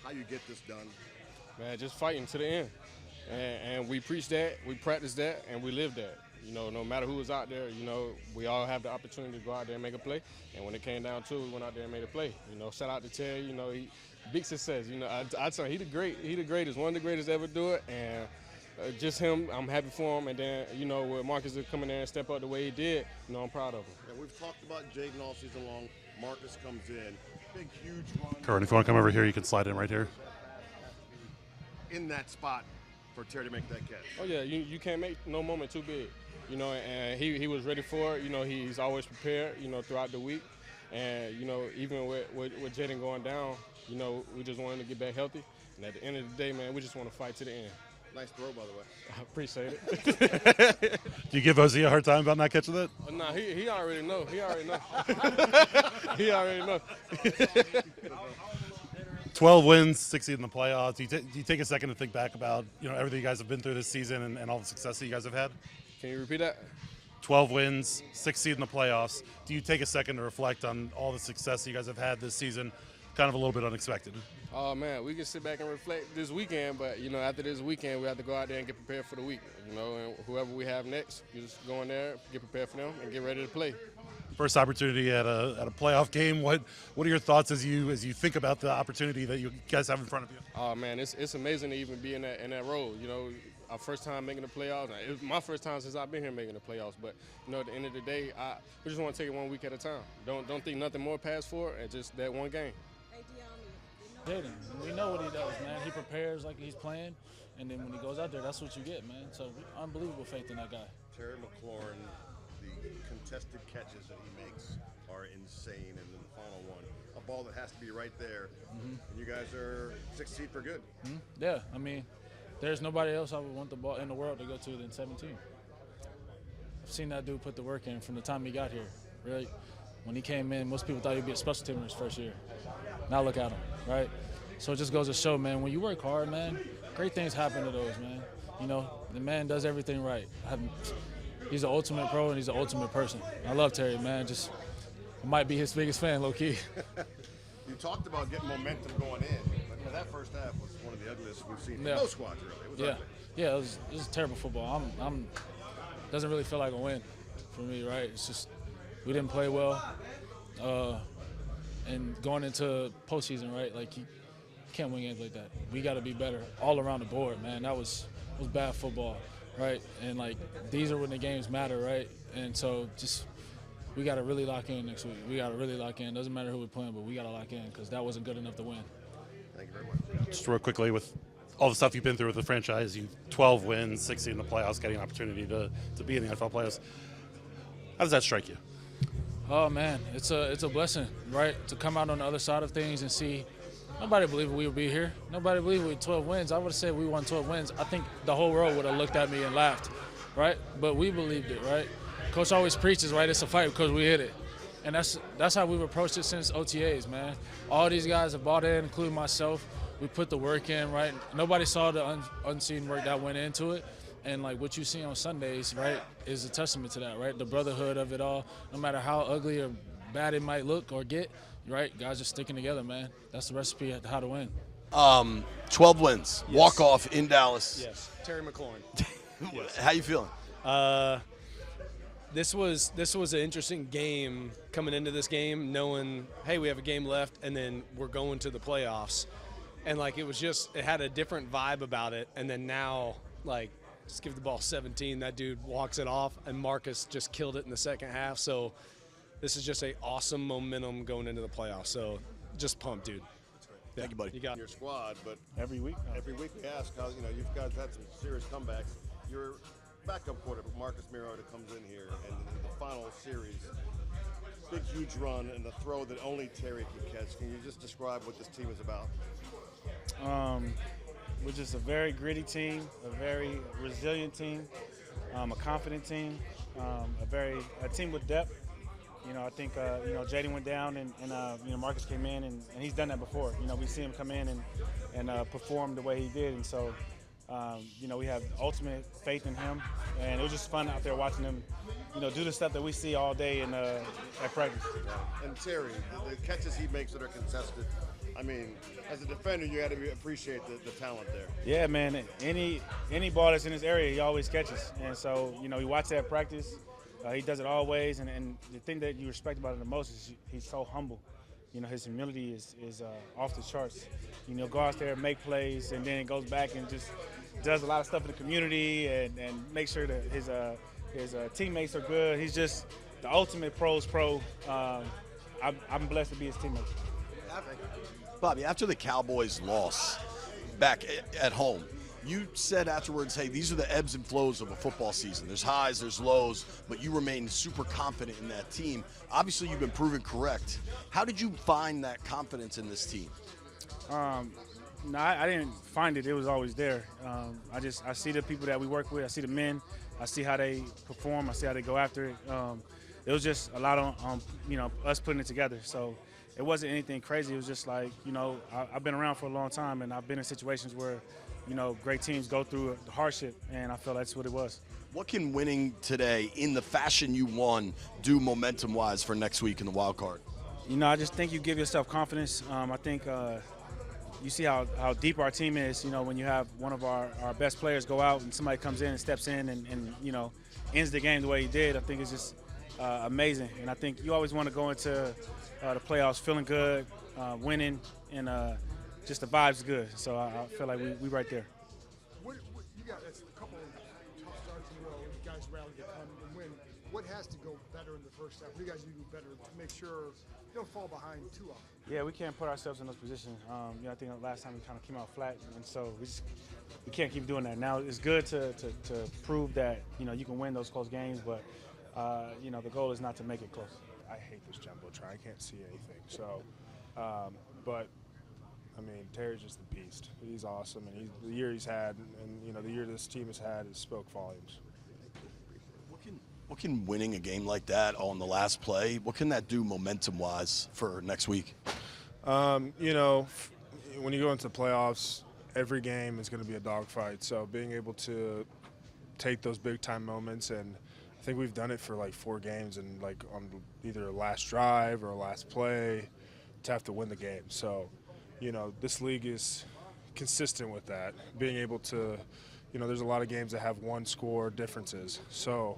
how you get this done? Man, just fighting to the end. And we preach that, we practice that, and we live that. You know, no matter who was out there, you know, we all have the opportunity to go out there and make a play. And when it came down to it, we went out there and made a play. You know, shout out to Terry. You know, big success. You know, I tell him he the greatest, one of the greatest to ever do it. And just him, I'm happy for him. And then, you know, with Marcus to come in there and step up the way he did, you know, I'm proud of him. Yeah, we've talked about Jaden all season long. Marcus comes in, big, huge run. Curran, if you want to come over here, you can slide in right here. In that spot for Terry to make that catch. Oh yeah, you can't make no moment too big. You know, and he was ready for it. You know, he's always prepared, you know, throughout the week. And, you know, even with Jaden going down, you know, we just want him to get back healthy. And at the end of the day, man, we just want to fight to the end. Nice throw, by the way. I appreciate it. Do you give Ozzie a hard time about not catching that? Nah, he already know. He already know. He already know. 12 wins, 6 in the playoffs. Do you take a second to think back about, you know, everything you guys have been through this season and all the success that you guys have had? Can you repeat that? 12 wins, 6 in the playoffs. Do you take a second to reflect on all the success you guys have had this season? Kind of a little bit unexpected. Oh, man, we can sit back and reflect this weekend, but, you know, after this weekend, we have to go out there and get prepared for the week. You know, and whoever we have next, you just go in there, get prepared for them, and get ready to play. First opportunity at a playoff game. What are your thoughts as you think about the opportunity that you guys have in front of you? Oh, man, it's amazing to even be in that role. You know, our first time making the playoffs. It was my first time since I've been here making the playoffs. But, you know, at the end of the day, we just want to take it 1 week at a time. Don't think nothing more past for it, and just that one game. Jaden, we know what he does, man. He prepares like he's playing, and then when he goes out there, that's what you get, man. So unbelievable faith in that guy. Terry McLaurin, the contested catches that he makes are insane. And then the final one, a ball that has to be right there. And you guys are 6 seed for good. Yeah, I mean, there's nobody else I would want the ball in the world to go to than 17. I've seen that dude put the work in from the time he got here, right? When he came in, most people thought he'd be a special teamer his first year. Now look at him, right? So it just goes to show, man, when you work hard, man, great things happen to those, man. You know, the man does everything right. He's an ultimate pro and he's an ultimate person. I love Terry, man. I might be his biggest fan, low-key. You talked about getting momentum going in. But that first half was one of the ugliest we've seen. Yeah. Both squads, really. It was ugly. Yeah, it was terrible football. Doesn't really feel like a win for me, right? It's just we didn't play well. And going into postseason, right, like you can't win games like that. We got to be better all around the board, man. That was bad football, right? And, like, these are when the games matter, right? And so just we got to really lock in next week. We got to really lock in. Doesn't matter who we're playing, but we got to lock in because that wasn't good enough to win. Thank you very much. Just real quickly, with all the stuff you've been through with the franchise, 12 wins, 6 in the playoffs, getting an opportunity to be in the NFL playoffs. How does that strike you? Oh, man, it's a blessing, right, to come out on the other side of things and see. Nobody believed we would be here. Nobody believed we had 12 wins. I would have said we won 12 wins. I think the whole world would have looked at me and laughed, right? But we believed it, right? Coach always preaches, right, it's a fight because we hit it. And that's how we've approached it since OTAs, man. All these guys have bought in, including myself. We put the work in, right? Nobody saw the unseen work that went into it. And, like, what you see on Sundays, right, is a testament to that, right? The brotherhood of it all. No matter how ugly or bad it might look or get, right, guys are sticking together, man. That's the recipe of how to win. 12 wins, Yes. walk-off in Dallas. Yes, Terry McLaurin. Yes. How you feeling? This was an interesting game coming into this game, knowing, hey, we have a game left, and then we're going to the playoffs. And, like, it had a different vibe about it. And then now, like, just give the ball 17. That dude walks it off, and Marcus just killed it in the second half. So this is just an awesome momentum going into the playoffs. So just pumped, dude. Yeah, Thank you, buddy. You got Your squad, but Every week. every week we ask how, you know, you guys had some serious comebacks. Your backup quarterback, Marcus Mariota, comes in here, and in the final series, big, huge run, and the throw that only Terry can catch. Can you just describe what this team is about? We're just a very gritty team, a very resilient team, a confident team, a team with depth. You know, I think Jaden went down and Marcus came in and he's done that before. You know, we see him come in and perform the way he did, and so we have ultimate faith in him, and it was just fun out there watching him, do the stuff that we see all day at practice. And Terry, the catches he makes that are contested, I mean, as a defender, you got to appreciate the talent there. Yeah, man. Any ball that's in his area, he always catches. And so, we watch that practice. He does it always. And the thing that you respect about him the most is he's so humble. His humility is off the charts. Go out there and make plays, and then goes back and just does a lot of stuff in the community and make sure that his teammates are good. He's just the ultimate pro's pro. I'm blessed to be his teammate. Bobby, after the Cowboys loss back at home, you said afterwards, hey, these are the ebbs and flows of a football season. There's highs, there's lows, but you remain super confident in that team. Obviously, you've been proven correct. How did you find that confidence in this team? No, I didn't find it. It was always there. I see the people that we work with. I see the men. I see how they perform. I see how they go after it. It was just a lot on us putting it together. So it wasn't anything crazy. It was just like, I've been around for a long time, and I've been in situations where, great teams go through the hardship, and I felt that's what it was. What can winning today in the fashion you won do momentum-wise for next week in the wild card? I just think you give yourself confidence. I think you see how deep our team is, when you have one of our best players go out and somebody comes in and steps in and ends the game the way he did. I think it's just amazing. And I think you always want to go into the playoffs feeling good, winning, and just the vibe's good. So I feel like we right there. What you got a couple of tough starts in a row. You guys rallied to come and win. What has to go better in the first half? What do you guys need to do better to make sure you don't fall behind too often? Yeah, we can't put ourselves in those positions. I think the last time we kind of came out flat, and so we can't keep doing that. Now it's good to prove that you can win those close games, but the goal is not to make it close. I hate this jumbotron. I can't see anything. So, but I mean, Terry's just a beast. He's awesome, and the year he's had, and the year this team has had, has spoke volumes. What can winning a game like that on the last play, what can that do momentum-wise for next week? When you go into playoffs, every game is going to be a dogfight. So being able to take those big-time moments, and I think we've done it for like 4 games, and like on either a last drive or a last play to have to win the game. So, this league is consistent with that, being able to, there's a lot of games that have one-score differences. So,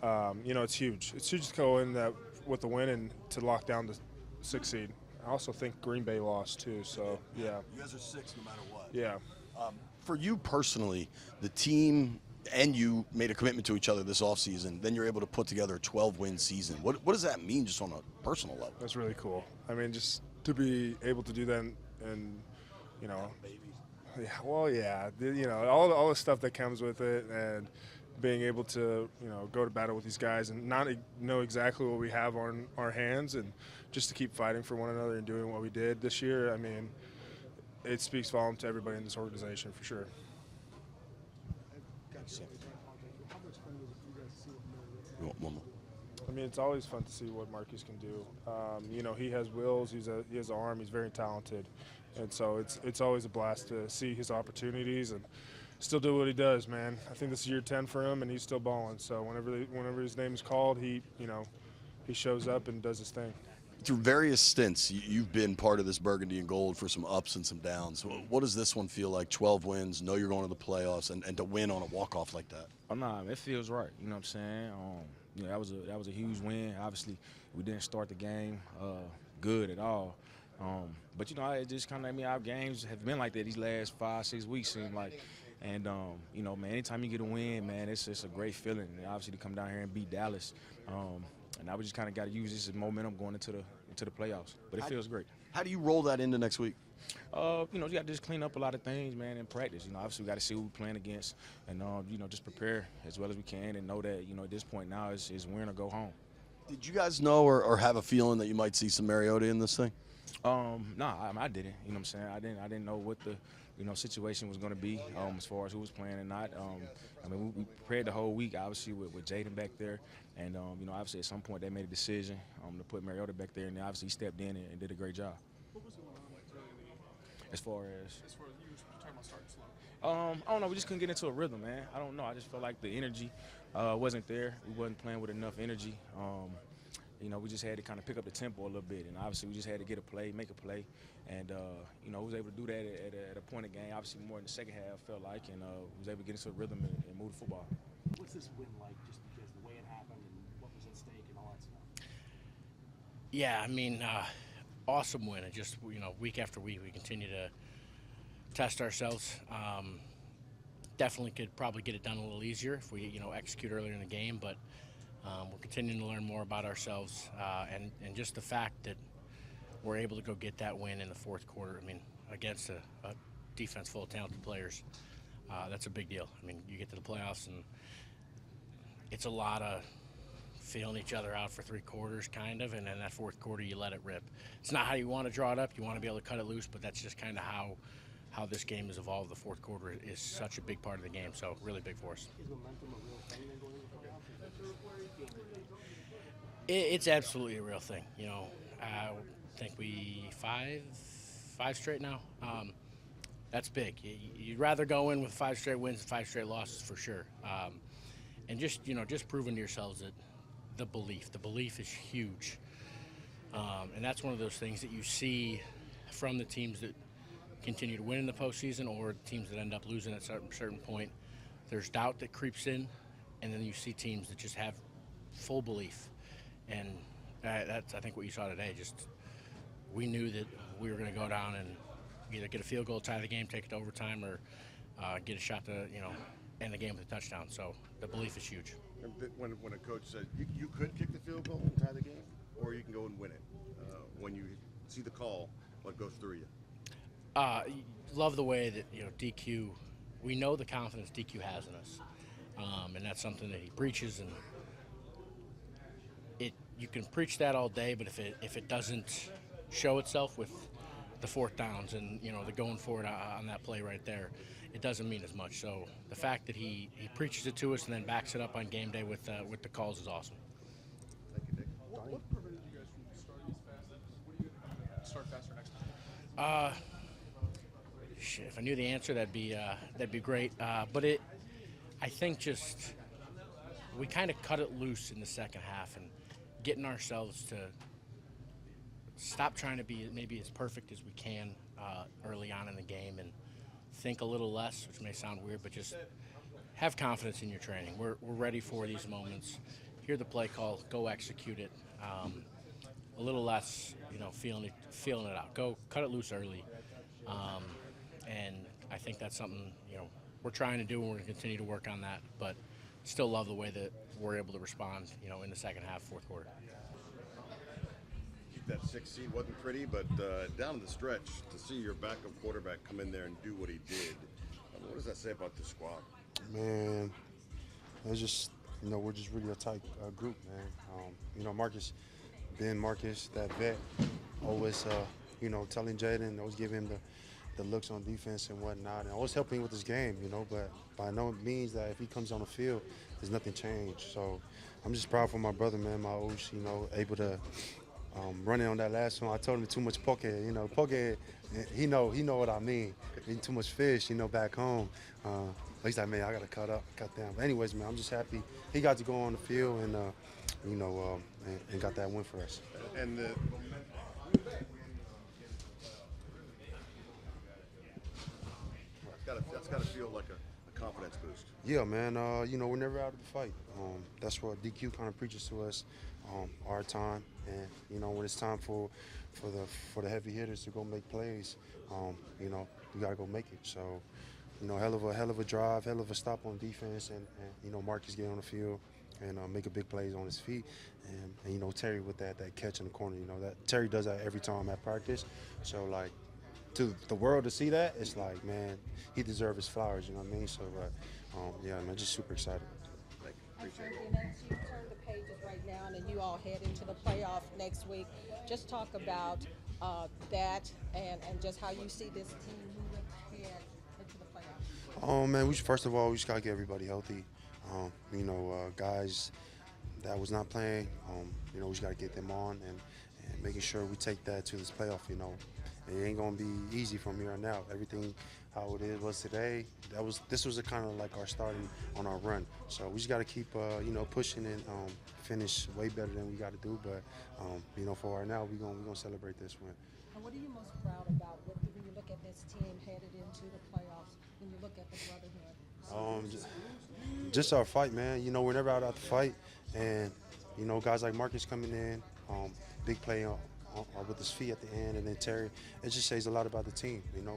it's huge. It's huge to go in that with the win and to lock down the 6th seed. I also think Green Bay lost too, so yeah. You guys are 6 no matter what. Yeah. For you personally, the team and you made a commitment to each other this offseason, then you're able to put together a 12-win seison. What does that mean just on a personal level? That's really cool. I mean, just to be able to do that and all the stuff that comes with it, and being able to, go to battle with these guys and not know exactly what we have on our hands, and just to keep fighting for one another and doing what we did this year. I mean, it speaks volume to everybody in this organization for sure. One more. I mean, it's always fun to see what Marcus can do. He has wills. He has an arm. He's very talented, and so it's always a blast to see his opportunities and still do what he does, man. I think this is year 10 for him, and he's still balling. So whenever his name is called, he shows up and does his thing. Through various stints, you've been part of this burgundy and gold for some ups and some downs. What does this one feel like? 12 wins, know you're going to the playoffs, and to win on a walk-off like that? Oh, nah, it feels right. You know what I'm saying? That was a huge win. Obviously, we didn't start the game good at all. But it just kind of, our games have been like that these last 5-6 weeks, seem like. And, man, anytime you get a win, man, it's a great feeling. And obviously, to come down here and beat Dallas. And now we just kind of got to use this as momentum going into the playoffs. But it feels great. How do you roll that into next week? You got to just clean up a lot of things, man, in practice. Obviously we got to see who we're playing against, and just prepare as well as we can, and know that at this point now is win or go home. Did you guys know or have a feeling that you might see some Mariota in this thing? I didn't. You know what I'm saying? I didn't know what the situation was going to be as far as who was playing and not. We prepared the whole week, obviously, with Jaden back there. And, obviously at some point they made a decision to put Mariota back there, and obviously he stepped in and did a great job. As far as you were talking about starting slow. I don't know. We just couldn't get into a rhythm, man. I don't know. I just felt like the energy wasn't there. We wasn't playing with enough energy. We just had to kind of pick up the tempo a little bit, and obviously we just had to get a play, make a play, and was able to do that at a point of game. Obviously more in the second half, felt like, and was able to get into a rhythm and move the football. What's this win like, just because the way it happened and what was at stake and all that stuff? Yeah, I mean, awesome win. And just, week after week, we continue to test ourselves. Definitely could probably get it done a little easier if we, execute earlier in the game. But we're continuing to learn more about ourselves. And just the fact that we're able to go get that win in the fourth quarter, I mean, against a defense full of talented players, that's a big deal. I mean, you get to the playoffs, and it's a lot of feeling each other out for three quarters, kind of, and then that fourth quarter you let it rip. It's not how you want to draw it up. You want to be able to cut it loose, but that's just kind of how this game has evolved. The fourth quarter is such a big part of the game, so really big for us. Is momentum a real thing then going into the playoffs? It's absolutely a real thing. I think we five straight now. That's big. You'd rather go in with 5 straight wins than 5 straight losses for sure. And just proving to yourselves that the belief is huge. And that's one of those things that you see from the teams that continue to win in the postseason or teams that end up losing at a certain point. There's doubt that creeps in, and then you see teams that just have full belief. And that's, I think, what you saw today. Just we knew that we were going to go down and either get a field goal, tie the game, take it to overtime, or get a shot to, end the game with a touchdown. So the belief is huge. When a coach said you could kick the field goal and tie the game, or you can go and win it, when you see the call, what goes through you? Love the way that DQ. We know the confidence DQ has in us, and that's something that he preaches. And you can preach that all day, but if it doesn't show itself with the fourth downs and the going forward on that play right there, it doesn't mean as much. So the fact that he preaches it to us and then backs it up on game day with the calls is awesome. Thank you, Dick. What prevented you guys from starting as fast? What are you going to do to start faster next time? If I knew the answer, that'd be great. But I think just we kind of cut it loose in the second half and getting ourselves to stop trying to be maybe as perfect as we can early on in the game and think a little less, which may sound weird, but just have confidence in your training. We're ready for these moments. Hear the play call, go execute it. A little less, feeling it out. Go cut it loose early. And I think that's something, we're trying to do, and we're going to continue to work on that. But still love the way that we're able to respond, in the second half, fourth quarter. That 6th seed wasn't pretty, but down the stretch, to see your backup quarterback come in there and do what he did, what does that say about the squad? Man, it's just, we're just really a tight group, man. Marcus, that vet, always, telling Jaden, always give him the looks on defense and whatnot, and always helping with his game, but by no means that if he comes on the field, there's nothing changed. So I'm just proud for my brother, man, my Osh, able to running on that last one. I told him too much poke. Poke, he know what I mean. Eating too much fish, back home. He's like, man, I got to cut down. But anyways, man, I'm just happy he got to go on the field and, and got that win for us. And that's got to feel like a confidence boost. Yeah, man. We're never out of the fight. That's what DQ kind of preaches to us. Our time, and when it's time for the heavy hitters to go make plays, we gotta go make it. So, hell of a drive, hell of a stop on defense, and Marcus get on the field and make a big plays on his feet, and Terry with that catch in the corner. That Terry does that every time at practice. So like, to the world to see that, it's like, man, he deserves his flowers. You know what I mean? So, yeah, man, just super excited. Appreciate it. As you turn the pages right now and you all head into the playoff next week, just talk about that and just how you see this team moving ahead into the playoffs. Man, first of all, we just got to get everybody healthy. Guys that was not playing, we just got to get them on and making sure we take that to this playoff, it ain't gonna be easy from here on out. Everything how it was today, this was a kind of like our starting on our run. So we just got to keep pushing and finish way better than we got to do. But for right now, we're gonna celebrate this win. And what are you most proud about when you look at this team headed into the playoffs? When you look at the brotherhood? Just our fight, man. We're never out to fight, and guys like Marcus coming in, big play with his feet at the end, and then Terry. It just says a lot about the team, and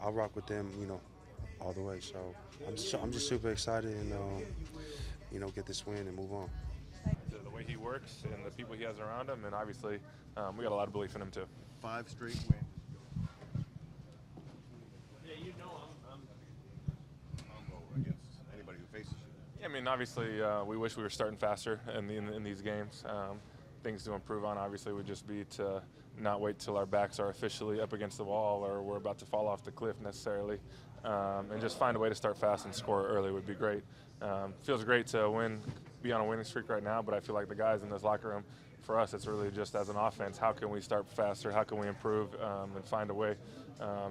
I rock with them, all the way. So I'm just super excited and get this win and move on. The way he works and the people he has around him, and obviously we got a lot of belief in him too. 5 straight wins. Yeah, I'm against anybody who faces you. Yeah, I mean, obviously we wish we were starting faster in these games. Things to improve on, obviously, would just be to not wait till our backs are officially up against the wall or we're about to fall off the cliff necessarily, and just find a way to start fast and score early would be great. Feels great to be on a winning streak right now, but I feel like the guys in this locker room, for us, it's really just as an offense, how can we start faster, how can we improve and find a way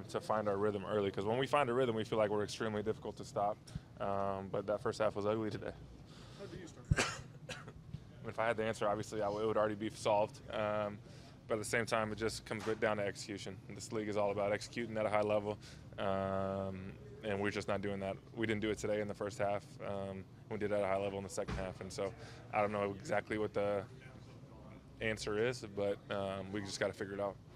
to find our rhythm early, because when we find a rhythm, we feel like we're extremely difficult to stop, but that first half was ugly today. How do you start? If I had the answer, obviously, it would already be solved. But at the same time, it just comes down to execution. This league is all about executing at a high level, and we're just not doing that. We didn't do it today in the first half. We did it at a high level in the second half. And so I don't know exactly what the answer is, but we just got to figure it out.